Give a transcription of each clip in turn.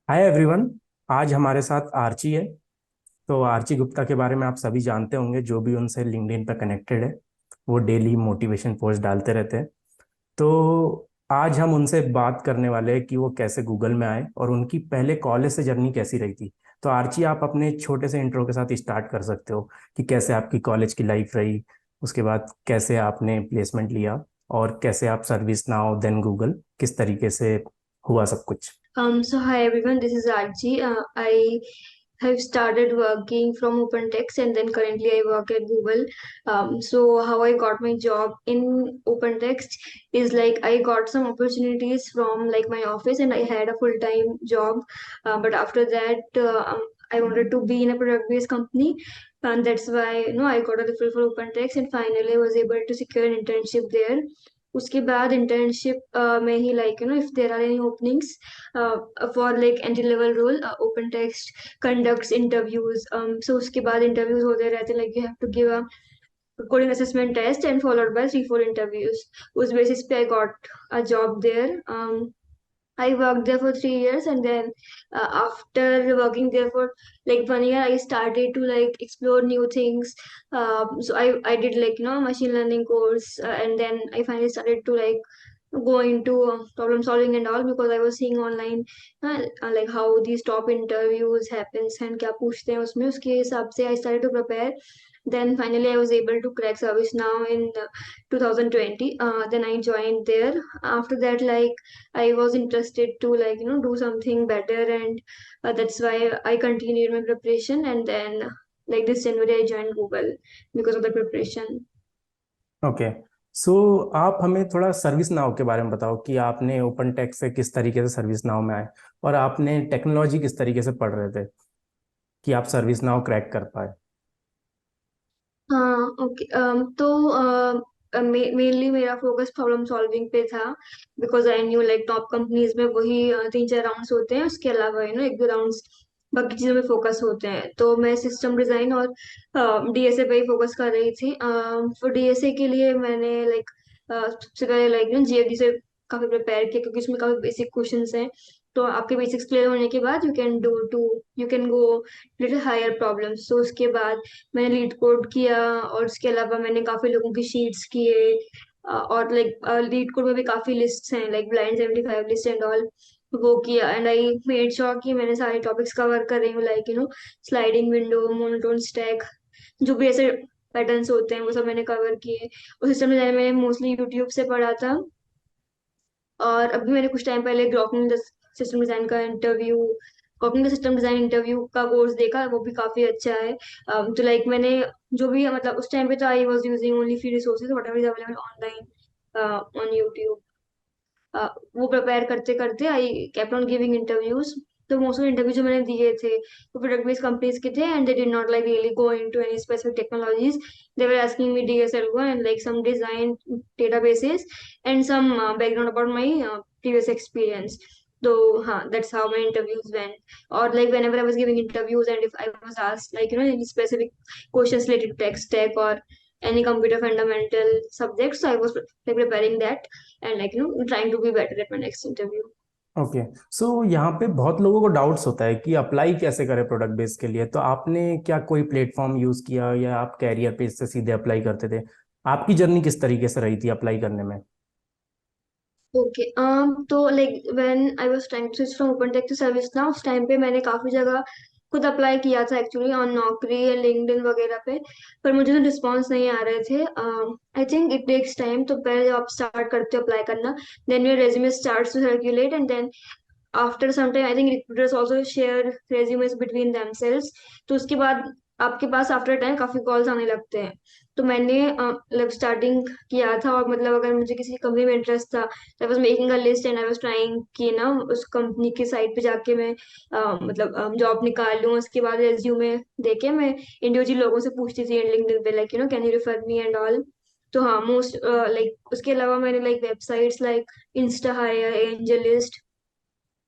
Hi everyone. आज हमारे साथ आर्ची है। तो आर्ची गुप्ता के बारे में आप सभी जानते होंगे, जो भी उनसे लिंक्डइन पर कनेक्टेड है। वो डेली मोटिवेशन पोस्ट डालते रहते हैं। तो आज हम उनसे बात करने वाले हैं कि वो कैसे गूगल में आए और उनकी पहले कॉलेज से जर्नी कैसी रही थी। तो आर्ची, आप अपने छोटे से इंट्रो के साथ स्टार्ट कर सकते हो कि कैसे आपकी कॉलेज की लाइफ रही, उसके बाद कैसे आपने प्लेसमेंट लिया और कैसे आप सर्विस नाउ देन गूगल किस तरीके से हुआ सब कुछ। So hi everyone, this is Archie. I have started working from OpenText and then currently I work at Google. So how I got my job in OpenText is like I got some opportunities from like my office and I had a full-time job. But after that, I wanted to be in a product-based company. And that's why I got a referral for OpenText and finally I was able to secure an internship there. उसके बाद internship में ही if there are any openings for like entry level role, open text conducts interviews. So उसके बाद interviews होते रहते, like you have to give a coding assessment test and followed by 3-4 interviews. उस basis पे I got a job there. I worked there for 3 years, and then after working there for like 1 year, I started to like explore new things. So I did like machine learning course, and then I finally started to like go into problem solving and all because I was seeing online like how these top interviews happens and क्या पूछते हैं उसमें, उसके हिसाब से I started to prepare. Then finally I was able to crack service now in 2020. Then I joined there. After that, like I was interested to like do something better, and that's why I continued my preparation. And then like this January I joined Google because of the preparation. Okay. So आप हमें थोड़ा service now के बारे में बताओ कि आपने open take से किस तरीके से सर्विस नाउ में आए और आपने टेक्नोलॉजी किस तरीके से पढ़ रहे थे कि आप सर्विस नाउ क्रैक कर पाए। हाँ ओके। तो मेनली मेरा फोकस प्रॉब्लम सॉल्विंग पे था because I knew like top companies में वही 3-4 राउंड्स होते हैं, उसके अलावा एक दो राउंड्स बाकी चीजों में फोकस होते हैं। तो मैं सिस्टम डिजाइन और डीएसए पे ही फोकस कर रही थी। फॉर डीएसए के लिए मैंने लाइक सबसे पहले लाइक जेडी से काफी प्रिपेयर किया क्योंकि उसमें काफी बेसिक क्वेश्चंस हैं। तो आपके बेसिक्स क्लियर होने के बाद you can go little higher problems. तो उसके बाद मैंने लीड कोड किया और उसके अलावा मैंने काफी लोगों की शीट्स किए। और लाइक लीड कोड में भी काफी लिस्ट्स हैं like blind 75 list and all. वो किया एंड आई मेड श्योर कि मैंने सारे टॉपिक्स कवर कर रही हूँ, like sliding window, monotone stack, जो भी ऐसे पैटर्न्स होते हैं वो सब मैंने कवर किए। और सिस्टम डिजाइन मैंने मोस्टली यूट्यूब से पढ़ा था। और अभी मैंने कुछ टाइम पहले ग्रॉकिंग सिस्टम डिजाइन का इंटरव्यू ग्रॉकिंग सिस्टम डिजाइन इंटरव्यू का कोर्स देखा, वो भी काफी अच्छा है। तो लाइक मैंने जो भी मतलब उस टाइम पे तो I was using only free resources what ever is available online on YouTube. वो प्रिपेयर करते करते I kept on giving interviews. तो मोस्ट ऑफ इंटरव्यू जो मैंने दिए थे वो प्रोडक्ट बेस्ड कंपनीज के थे and they did not like really go into any specific technologies. They were asking me DSL and like some design databases and some background about my previous experience. So that's how my interviews went. Or like whenever I was giving interviews and if I was asked like any specific questions related to tech stack or any computer fundamental subjects, so I was like preparing that and like trying to be better at my next interview. Okay. So यहाँ पे बहुत लोगों को doubts होता है कि apply कैसे करें प्रोडक्ट बेस के लिए। तो आपने क्या कोई प्लेटफॉर्म यूज किया या आप कैरियर पेज से सीधे अप्लाई करते थे? आपकी जर्नी किस तरीके से रही थी अप्लाई करने में? ओके। तो like when I was trying to switch from open tech to ServiceNow, उस टाइम पे मैंने काफी जगह खुद अप्लाई किया था एक्चुअली ऑन नौकरी या लिंक्डइन वगैरह पे। पर मुझे ना रिस्पॉन्स नहीं आ रहे थे। I think it takes time. तो पहले जब आप स्टार्ट करते हो अप्लाई करना, then your resume starts to circulate and then after some time I think recruiters also share resumes between themselves. तो उसके बाद आपके पास आफ्टर टाइम काफी कॉल्स आने लगते हैं। तो मैंने मतलब स्टार्टिंग किया था और मतलब अगर मुझे किसी कंपनी में इंटरेस्ट था, I was making a list and I was trying कि उस कंपनी की साइट पे जाके मैं मतलब जॉब निकाल लूँ। उसके बाद रेज्यूमे देके मैं इंडिविजुअल लोगों से पूछती थी लिंक्डइन पे like can you refer me and all. तो हाँ मोस्ट लाइक उसके अलावा मैंने like websites like Instahyre, AngelList,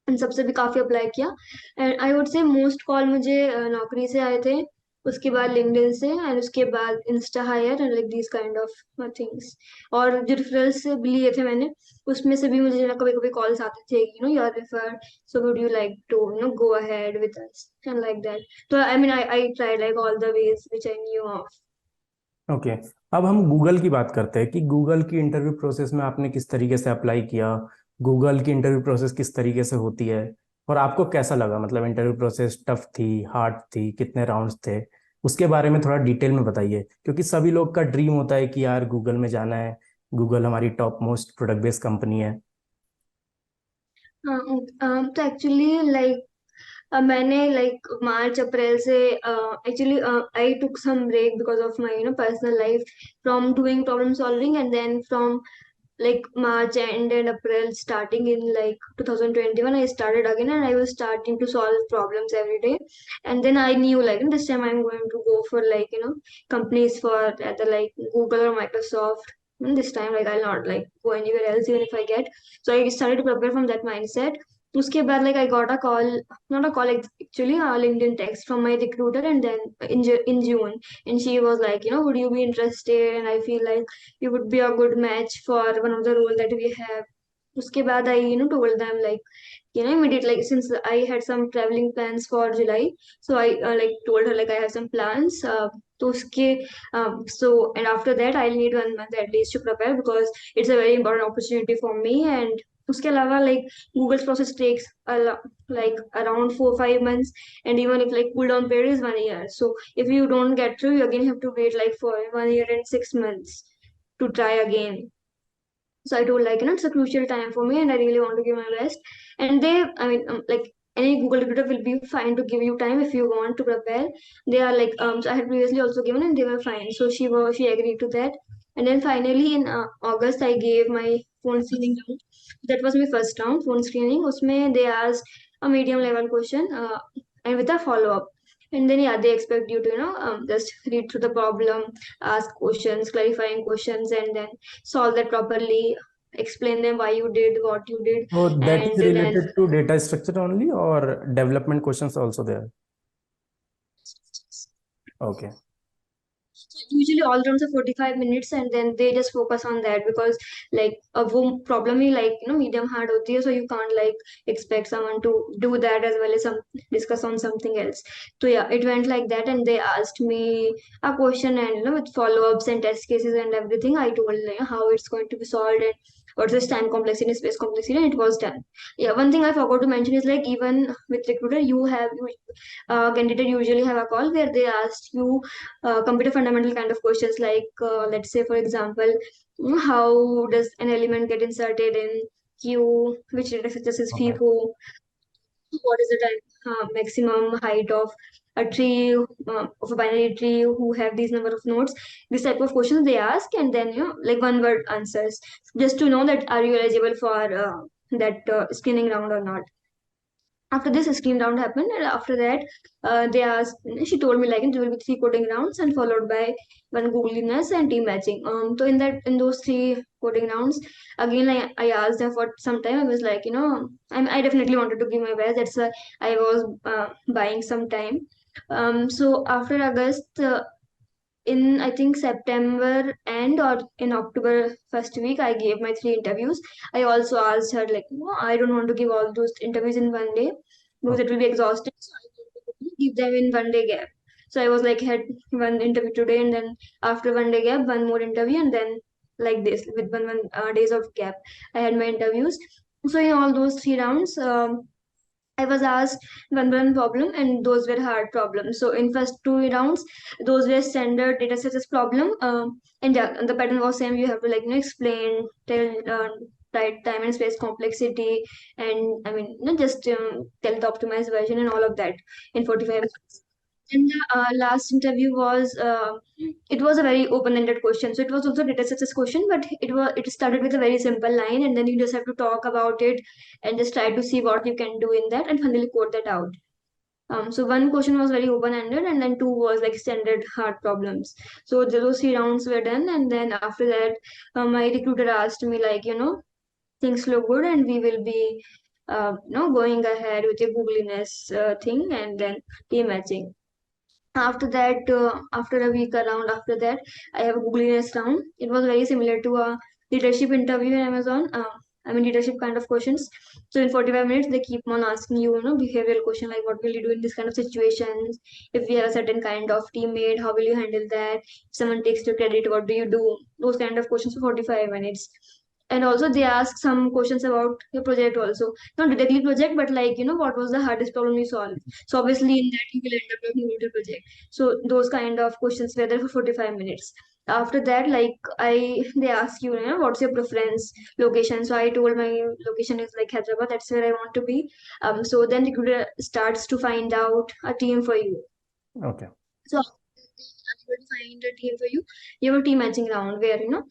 इन सबसे भी काफी अप्लाई किया। And I would say most call मुझे नौकरी से आए थे। उसके बाद लिंक्डइन से, एंड उसके बाद Instahyre and like this kind of things. और जो रेफरल्स भी लिए थे मैंने, उसमें से भी मुझे ना कभी कभी कॉल्स आते थे, you are refer, so would you like to go ahead with us and like that. तो I mean I try like all the ways which I knew of. Okay. अब हम गूगल की बात करते हैं कि गूगल की इंटरव्यू प्रोसेस में आपने किस तरीके से अप्लाई किया, गूगल की इंटरव्यू प्रोसेस किस तरीके से होती है, और आपको कैसा लगा, मतलब इंटरव्यू प्रोसेस टफ थी, हार्ड थी, कितने राउंड्स थे, उसके बारे में थोड़ा डिटेल में बताइए, क्योंकि सभी लोग का ड्रीम होता है कि यार गूगल में जाना है, गूगल हमारी top most product based company है। हाँ, तो एक्चुअली लाइक मैंने लाइक मार्च अप्रैल से actually I took some break because of my personal life from doing problem solving, and then from like March end and April starting in like 2021 I started again, and I was starting to solve problems every day. And then I knew like this time I'm going to go for like companies for either like Google or Microsoft. And this time like I'll not like go anywhere else even if I get. So I started to prepare from that mindset. उसके बाद like I got a call, not a call, actually a LinkedIn text from my recruiter, and then in June, and she was like, would you be interested? And I feel like you would be a good match for one of the role that we have. उसके बाद I told them like immediately, like since I had some traveling plans for July, so I like told her like I have some plans. तो उसके and after that I'll need 1 month at least to prepare because it's a very important opportunity for me. And उसके अलावा like Google's process takes like around 4 5 months, and even if like cool down period is 1 year. So if you don't get through, you again have to wait like for 1 year and 6 months to try again. So I told like it's a crucial time for me and I really want to give my best. And they, I mean, like any Google recruiter will be fine to give you time if you want to prepare. They are like so I had previously also given and they were fine. So she agreed to that. And then finally in August I gave my phone screening round. That was my first round phone screening. Usme they asked a medium level question and with a follow up. And then yeah, they expect you to just read through the problem, ask questions, clarifying questions, and then solve that properly, explain them why you did what you did, So that is and then related to data structure only or development questions also there? Okay. so usually all rounds are 45 minutes, and then they just focus on that because like a problem he like medium hard होती है, so you can't like expect someone to do that as well as some discuss on something else. So yeah, it went like that, and they asked me a question, and with follow-ups and test cases and everything I told how it's going to be solved and what's this time complexity, space complexity, and it was done. Yeah, one thing I forgot to mention is like even with recruiter you have candidate usually have a call where they ask you computer fundamental kind of questions like let's say for example, how does an element get inserted in queue, which data such is Okay. FIFO, what is the time, maximum height of a tree, of a binary tree who have these number of nodes. This type of questions they ask, and then like one word answers, just to know that are you eligible for that screening round or not. After this screen round happened, and after that they asked, she told me like there will be three coding rounds and followed by one googliness and team matching. So in those three coding rounds again I asked them for some time. I was like I definitely wanted to give my best. That's why I was buying some time. So after August, in I think September end or in October first week, I gave my three interviews. I also asked her like, no, I don't want to give all those interviews in 1 day because it will be exhausting. So I want to give them in 1 day gap. So I was like had one interview today, and then after 1 day gap, one more interview, and then like this with one days of gap, I had my interviews. So in all those three rounds, I was asked one problem, and those were hard problems. So in first two rounds, those were standard data sets problem, and yeah, the pattern was same. You have to like explain, tell, right time and space complexity, and I mean not just tell the optimized version and all of that in 45 minutes. And the last interview was it was a very open-ended question. So it was also data sets question, but it started with a very simple line, and then you just have to talk about it and just try to see what you can do in that, and finally code that out. So one question was very open-ended, and then two was like standard hard problems. So those three rounds were done, and then after that, my recruiter asked me like, things look good, and we will be, going ahead with your googliness thing, and then team matching. After that, after a week around after that, I have a googliness round. It was very similar to a leadership interview in Amazon. I mean, leadership kind of questions. So in 45 minutes they keep on asking you, you know, behavioral question like what will you do in this kind of situations. If we have a certain kind of teammate, how will you handle that? If someone takes your credit, what do you do? Those kind of questions for 45 minutes. And also they ask some questions about your project also, not directly project, but like, you know, what was the hardest problem you solved. So obviously in that you will end up talking about your project. So those kind of questions were there for 45 minutes. After that, like, they ask you, you know, what's your preference location. So I told my location is like Hyderabad, that's where I want to be. So then the recruiter starts to find out a team for you. Okay. So after able to find a team for you, you have a team matching round where, you know,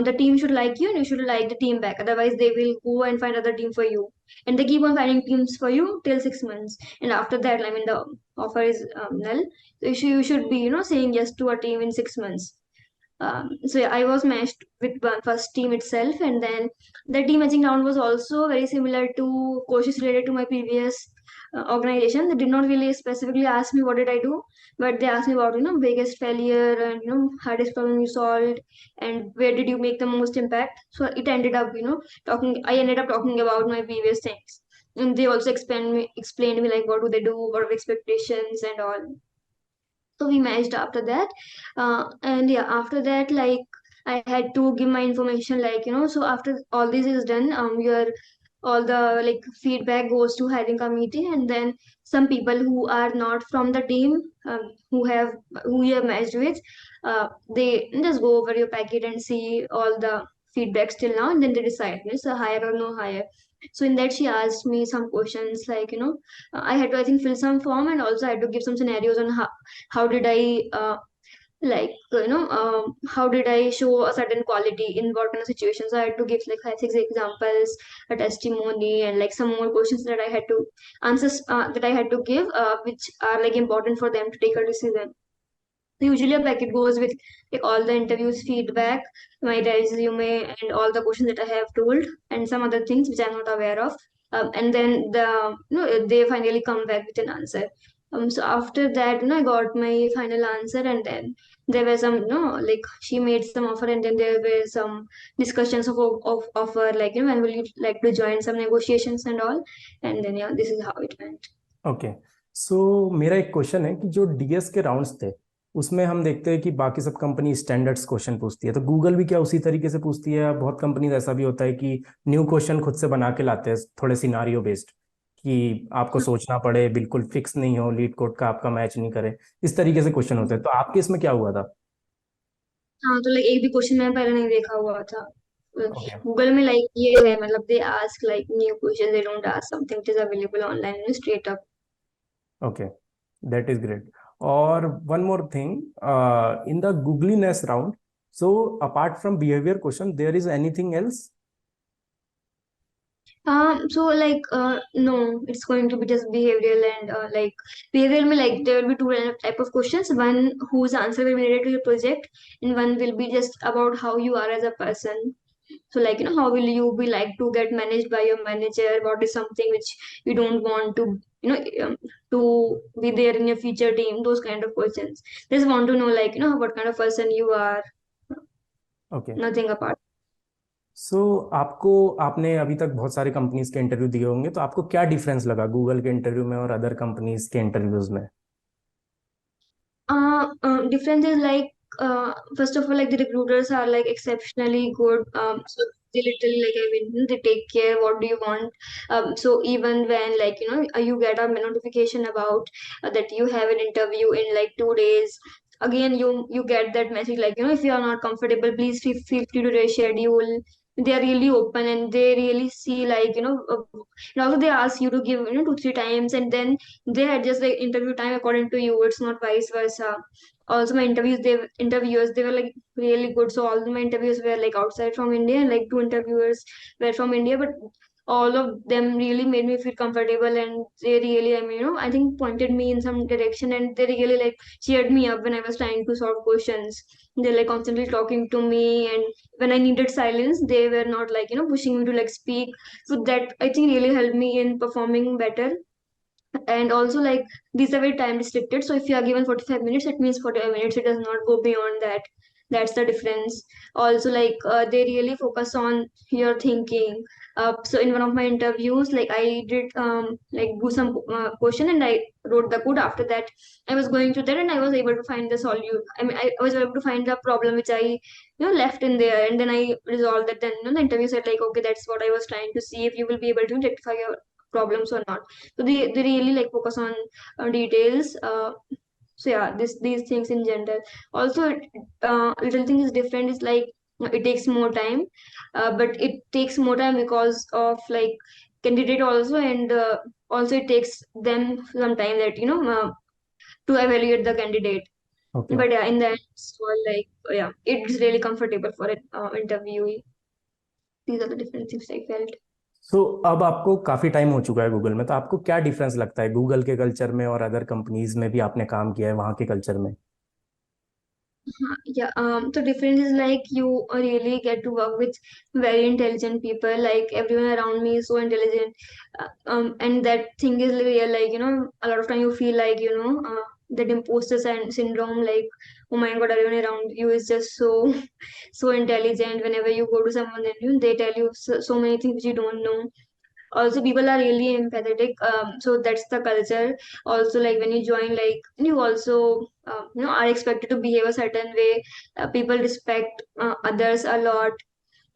the team should like you and you should like the team back. Otherwise, they will go and find other team for you, and they keep on finding teams for you till 6 months. And after that, I mean, the offer is null. So you should be, you know, saying yes to a team in 6 months. So yeah, I was matched with one first team itself, and then the team matching round was also very similar to courses related to my previous organization. They did not really specifically ask me what did I do, but they asked me about, you know, biggest failure and, you know, hardest problem you solved and where did you make the most impact. So it ended up, you know, talking. I ended up talking about my previous things, and they also explained me like what do they do, what are expectations and all. So we matched after that. And yeah, after that, like, I had to give my information, like, you know, so after all this is done, your all the like feedback goes to hiring committee, and then some people who are not from the team, who you have matched with, they just go over your packet and see all the feedbacks till now, and then they decide it's a hire or no hire. So in that she asked me some questions like, you know, I had to, I think, fill some form, and also I had to give some scenarios on how did I how did I show a certain quality in what kind of situations. So I had to give like 5 6 examples, a testimony, and like some more questions that I had to answers that I had to give, which are like important for them to take a decision. So usually a packet goes with like all the interviews feedback, my resume, and all the questions that I have told, and some other things which I'm not aware of. And then they finally come back with an answer. So after that, I got my final answer, and then there were some, like she made some offer, and then there were some discussions of offer, like, when will you like to join, some negotiations and all, and then yeah, this is how it went. Okay, so मेरा एक question है कि जो DS के rounds थे उसमें हम देखते हैं कि बाकी सब कंपनी स्टैंडर्ड्स क्वेश्चन पूछती है, तो गूगल भी क्या उसी तरीके से पूछती है? या बहुत कंपनीज ऐसा भी होता है कि न्यू क्वेश्चन खुद से बना के लाते हैं थोड़े सिनारियो बेस्ड, कि आपको सोचना पड़े, बिल्कुल फिक्स नहीं हो, लीड कोड का आपका मैच नहीं करे, इस तरीके से क्वेश्चन होते हैं, तो आपके इसमें क्या हुआ था? हाँ, तो लाइक एक भी क्वेश्चन मैंने पहले नहीं देखा हुआ था ओके। गूगल में। लाइक ये है, मतलब they ask like new question, they don't ask something which is available online straight up. Okay, that is great. और one more thing, in the Googleyness round, so apart from behaviour question there is anything else? So like no, it's going to be just behavioral, and like behavioral में like there will be two type of questions. One whose answer will be related to your project, and one will be just about how you are as a person. So like, how will you be like to get managed by your manager? What is something which you don't want to, to be there in your future team? Those kind of questions. Just want to know, like, what kind of person you are. Okay, Nothing apart. सो आपको, आपने अभी तक बहुत सारे companies के interview दिए होंगे, तो आपको क्या डिफरेंस लगा गूगल के इंटरव्यू में और अदर कंपनीज के इंटरव्यूज में? Difference is like, first of all, like the recruiters are like exceptionally good. So they literally like, I mean, they take care. What do you want? So even when like, you get a notification about that you have an interview in like 2 days. Again, you get that message like, if you are not comfortable, please feel free to reschedule. They are really open, and they really see like, and also they ask you to give, 2 3 times, and then they adjust the interview time according to you. It's not vice versa. Also, my interviewers, they were like really good. So all my interviews were like outside from India, and like two interviewers were from India, but all of them really made me feel comfortable, and they really, I mean, I think pointed me in some direction, and they really like cheered me up when I was trying to solve questions. They're like constantly talking to me, and when I needed silence, they were not like, pushing me to like speak. So that I think really helped me in performing better. And also like these are very time restricted, so if you are given 45 minutes, it means 45 minutes, it does not go beyond that. That's the difference. Also like they really focus on your thinking. So in one of my interviews, like I did like do some question, and I wrote the code. After that I was going to that, and I was able to find the solution. I was able to find the problem which I left in there, and then I resolved that. Then the interview said like, okay, that's what I was trying to see, if you will be able to rectify your problems or not. So they really like focus on details. So yeah, these things in general. Also little thing is different is like it takes more time, but it takes more time because of like candidate also, and also it takes them some time that to evaluate the candidate. Okay. But yeah, in the end, it's all like yeah, it's really comfortable for an interviewee. These are the different things I felt. सो अब आपको काफी time हो चुका है Google में, तो आपको क्या डिफरेंस लगता है गूगल के कल्चर में और अदर कंपनीज में भी आपने काम किया है वहाँ के कल्चर में? Yeah, the difference is like you really get to work with very intelligent people. Like everyone around me is so intelligent, and that thing is real. Like a lot of time you feel like that imposter syndrome. Like, oh my God, everyone around you is just so so intelligent. Whenever you go to someone and they tell you so many things which you don't know. Also people are really empathetic, so that's the culture. Also like when you join, like you also are expected to behave a certain way. People respect others a lot.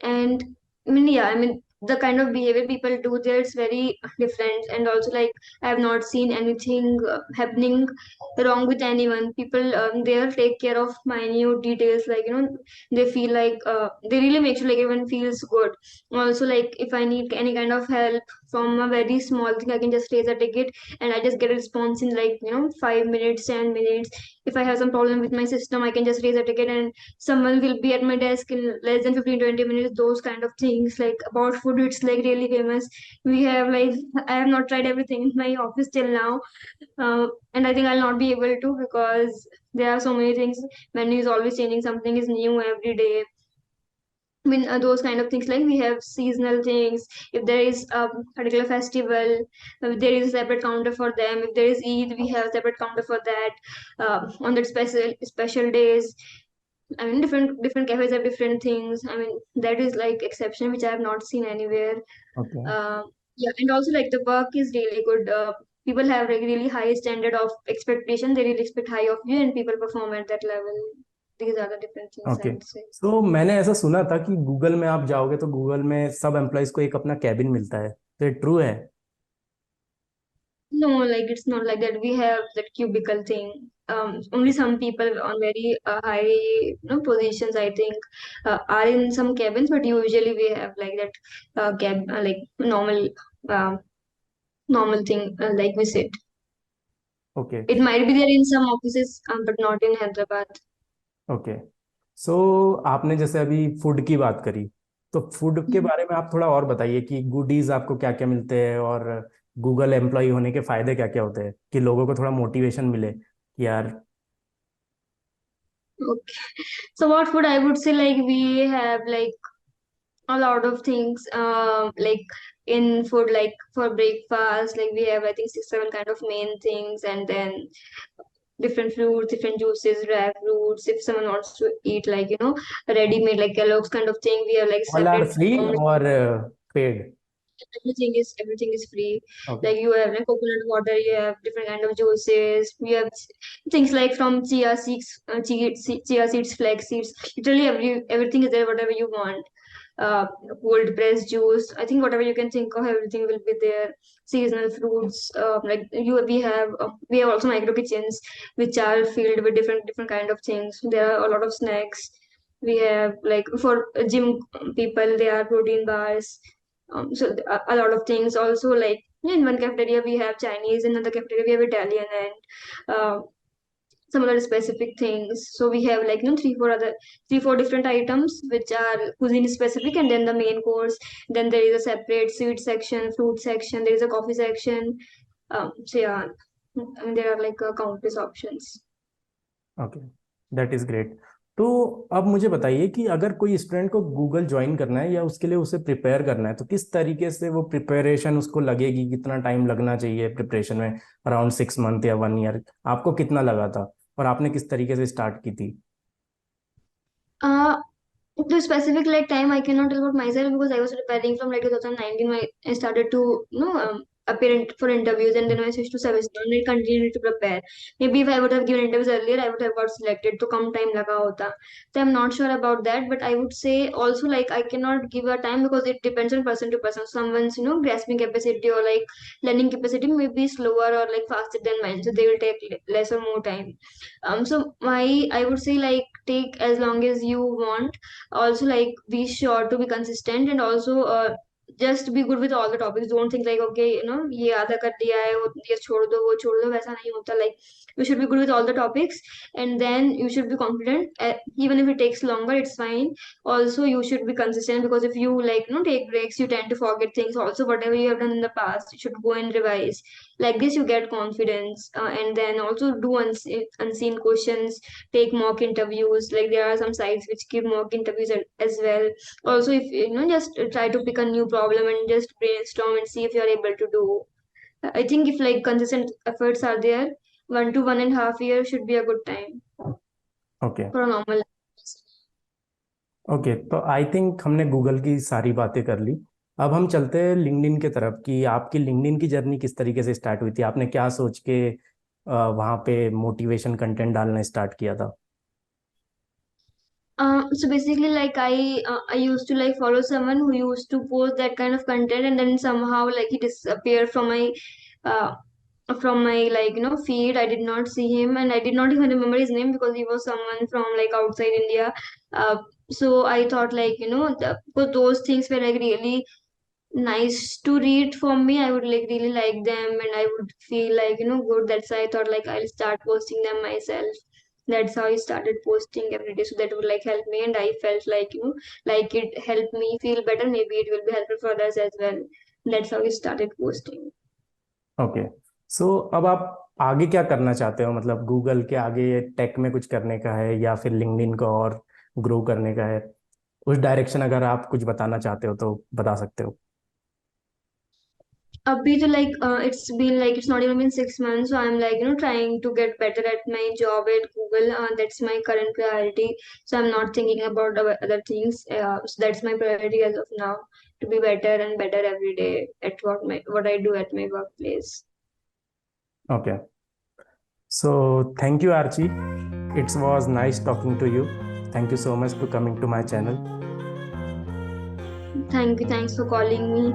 And yeah, the kind of behavior people do there is very different. And also like I have not seen anything happening wrong with anyone. People there take care of minute details, like they feel like they really make sure like everyone feels good. Also like if I need any kind of help from a very small thing, I can just raise a ticket and I just get a response in like 5 minutes, 10 minutes. If I have some problem with my system, I can just raise a ticket and someone will be at my desk in less than 15-20 minutes. Those kind of things. Like about food, it's like really famous. We have like I have not tried everything in my office till now, and I think I'll not be able to, because there are so many things. Menu is always changing, something is new every day. Those kind of things, like we have seasonal things. If there is a particular festival, there is a separate counter for them. If there is Eid, we have a separate counter for that. On that special days, different cafes have different things. That is like exception, which I have not seen anywhere. Okay. Uh, yeah, and also like the work is really good. People have like really high standard of expectation. They really expect high of you, and people perform at that level. These are the different things I okay. would say. सो मैंने ऐसा सुना था कि Google में आप जाओगे तो Google में सब एम्प्लॉयज को एक अपना कैबिन मिलता है, तो ये ट्रू है? No, like it's not like that. We have that cubicle thing. Only some people on very high positions, I think, are in some cabins, but usually we have like that like uh, normal thing, like we sit. Okay. It might be there in some offices, but not in Hyderabad. Okay. So आपने जैसे अभी food की बात करी, तो food के बारे में आप थोड़ा और बताइए कि गुडीज आपको क्या क्या मिलते हैं, और गूगल एम्प्लॉय होने के फायदे क्या क्या होते हैं, कि लोगों को थोड़ा मोटिवेशन मिले कि यार. Okay. So what food I would say, like we have like a lot of things, like in food, like for breakfast, like we have I think 6 7 kind of main things, and then different fruits, different juices, dry fruits. If someone wants to eat like ready made like Kellogg's kind of thing, we have like all are separate free और पेड? everything is free. Okay. Like you have like coconut water, you have different kind of juices, you have things like from chia seeds, flax seeds. Literally everything is there, whatever you want. uh, Cold pressed juice. I think whatever you can think of, everything will be there. Seasonal fruits. Like we have also micro kitchens, which are filled with different kind of things. There are a lot of snacks. We have like for gym people, there are protein bars. So a lot of things. Also like in one cafeteria we have Chinese, in another cafeteria we have Italian, and some other specific things. So we have like 3 4 different items which are cuisine specific, and then the main course. Then there is a separate sweet section, fruit section. There is a coffee section. So yeah, there are like countless options. Okay. That is great. तो अब मुझे बताइए कि अगर कोई student को Google join करना है या उसके लिए उसे प्रिपेयर करना है, तो किस तरीके से वो प्रिपरेशन उसको लगेगी, कितना टाइम लगना चाहिए प्रिपरेशन में? अराउंड 6 मंथ या 1 ईयर आपको कितना लगा था, और आपने किस तरीके से स्टार्ट की थी? Uh, the specific like time I cannot tell about myself because I was preparing from like 2019 when I started to appear for interviews, and then I switched to service and I continued to prepare. Maybe if I would have given interviews earlier, I would have got selected. To come time laga hota. So I'm not sure about that, but I would say also like I cannot give a time because it depends on person to person. Someone's grasping capacity or like learning capacity may be slower or like faster than mine, so they will take less or more time. So my I would say like take as long as you want. Also like be sure to be consistent, and also just be good with all the topics. Don't think like okay ये आधा कर दिया है वो ये छोड़ दो वो छोड़ दो, वैसा नहीं होता. Like you should be good with all the topics, and then you should be confident. Even if it takes longer, it's fine. Also you should be consistent, because if you like take breaks, you tend to forget things. Also whatever you have done in the past, you should go and revise. Like this you get confidence. And then also do unseen questions, take mock interviews. Like there are some sites which give mock interviews as well. Also if just try to pick a new problem and just brainstorm and see if you're able to do. I think if like consistent efforts are there, 1 to 1.5 years should be a good time okay. for a normal. Okay, तो I think हमने Google की सारी बातें कर ली। अब हम चलते हैं लिंक्डइन के तरफ, कि आपकी लिंक्डइन की जर्नी किस तरीके से स्टार्ट हुई थी, आपने क्या सोच के वहाँ पे मोटिवेशन कंटेंट डालना स्टार्ट किया था? So basically, like I used to like follow someone who used to post that kind of content, and then somehow like he disappeared uh, from my like feed. I did not see him, and I did not even remember his name because he was someone from like outside India. Uh, so I thought like because those things were like really nice to read for me. I would like really like them, and I would feel like good. That's why I thought like I'll start posting them myself. That's how I started posting every day, so that would like help me, and I felt like like it helped me feel better. Maybe it will be helpful for others as well. That's how I started posting. Okay. So अब आप आगे क्या करना चाहते हो, मतलब Google के आगे टेक में कुछ करने का है या फिर लिंक्डइन को और ग्रो करने का है? उस डायरेक्शन अगर आप कुछ बताना चाहते हो तो बता सकते हो। Abhi to like it's been like it's not even been 6 months, so I'm like trying to get better at my job at Google. That's my current priority. So I'm not thinking about other things. So that's my priority as of now, to be better and better every day at what I do at my workplace. Okay. So thank you Archi, it's was nice talking to you. Thank you so much to coming to my channel. Thank you. Thanks for calling me.